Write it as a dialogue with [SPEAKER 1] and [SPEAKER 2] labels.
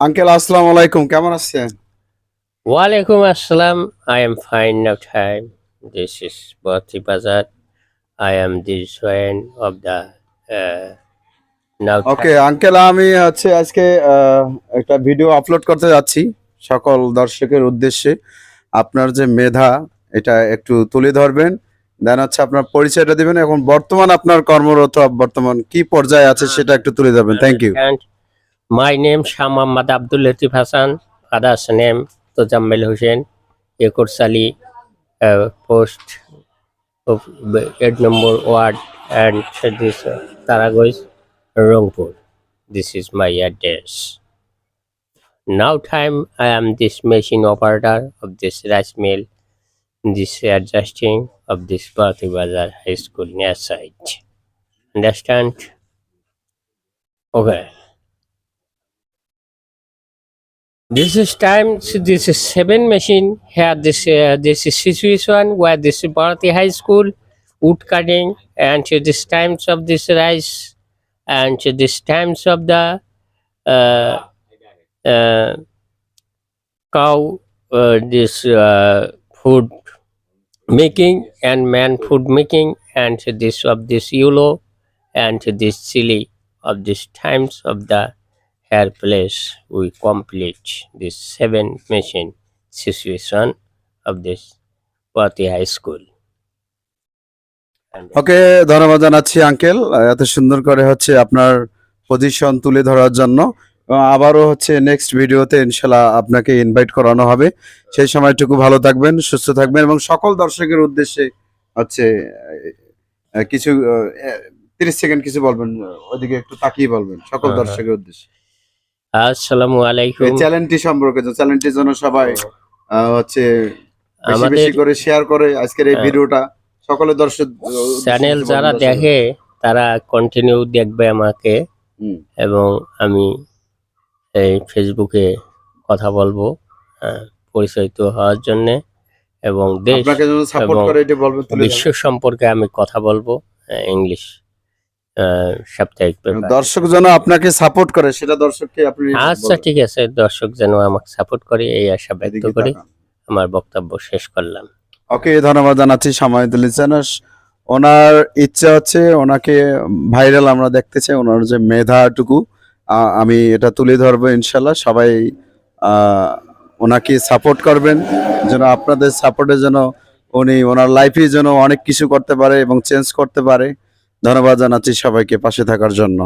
[SPEAKER 1] Uncle আসসালামু আলাইকুম, কেমন আছেন?
[SPEAKER 2] Walaikum Assalam. I am fine now time. This is Bhatti Bazar. I am the swain of the now
[SPEAKER 1] okay
[SPEAKER 2] time.
[SPEAKER 1] Uncle, আমি আজকে একটা video upload করতে যাচ্ছি সকল দর্শকের উদ্দেশ্যে। আপনার যে মেধা এটা একটু তুলে ধরবেন, দেন আপনার পরিচয়টা দিবেন, এখন বর্তমান আপনার কর্মরত বর্তমান কি পর্যায়ে আছে সেটা একটু তুলে ধরবেন। Thank you.
[SPEAKER 2] And my name Shah Muhammad Abdul Latif Hassan. Father's name Tojammel Hussain. Ekor Sali. Post of 8 number ward and this Taragois, Rangpur. This is my address. Now time I am this machine operator of this rice mill. This adjusting of this Bhatti Bazar High School near site. Understand? Okay. This is time. So this is 7 machine here. This is situation where this Bhatti High School wood cutting and to this times of this rice and to this times of the uh, uh, cow this food making and man food making and to this of this yellow and to this chili of this times of the hair place we complete this 7 machine situation of this Bhatti High School.
[SPEAKER 1] ওকে, ধন্যবাদ জানাচ্ছি uncle এত সুন্দর করে আপনার position তুলে ধরার জন্য। আবারও নেক্সট ভিডিওতে ইনশাল্লাহ আপনাকে ইনভাইট করানো হবে। সেই সময়টুকু ভালো থাকবেন, সুস্থ থাকবেন এবং সকল দর্শকের উদ্দেশ্যে কিছু 30 সেকেন্ড কিছু বলবেন, ওইদিকে একটু তাকিয়ে বলবেন সকল দর্শকের উদ্দেশ্যে।
[SPEAKER 2] আসসালামু আলাইকুম।
[SPEAKER 1] এই চ্যানেলটি সম্পর্কে, চ্যানেলটির জন্য সবাই বেশি বেশি করে শেয়ার করে আজকের এই ভিডিওটা সকলে দর্শক
[SPEAKER 2] চ্যানেল যারা দেখে তারা কন্টিনিউ দেখবে আমাকে এবং আমি এই ফেসবুকে কথা বলবো পরিচিত হওয়ার জন্য এবং দেশ এবং বিশ্ব সম্পর্কে আমি কথা বলবো ইংলিশ সাপ্তাহিক পেপার।
[SPEAKER 1] দর্শক যেন আপনাকে সাপোর্ট করে সেটা দর্শককে আপনি।
[SPEAKER 2] আচ্ছা ঠিক আছে, দর্শক যেন আমাকে সাপোর্ট করে এই আশা ব্যক্ত করে আমার বক্তব্য শেষ করলাম।
[SPEAKER 1] ওকে, ধন্যবাদ জানাচ্ছি সামাইদুল ইসানাস। ওনার ইচ্ছা ওনাকে ভাইরাল আমরা দেখতে চাই, ওনার যে মেধাটুকু আমি এটা তুলে ধরবো ইনশাল্লাহ। সবাই ওনাকে সাপোর্ট করবেন, যেন আপনাদের সাপোর্টের জন্য উনি ওনার লাইফে যেন অনেক কিছু করতে পারে এবং চেঞ্জ করতে পারে। ধন্যবাদ জানাচ্ছি সবাইকে পাশে থাকার জন্য।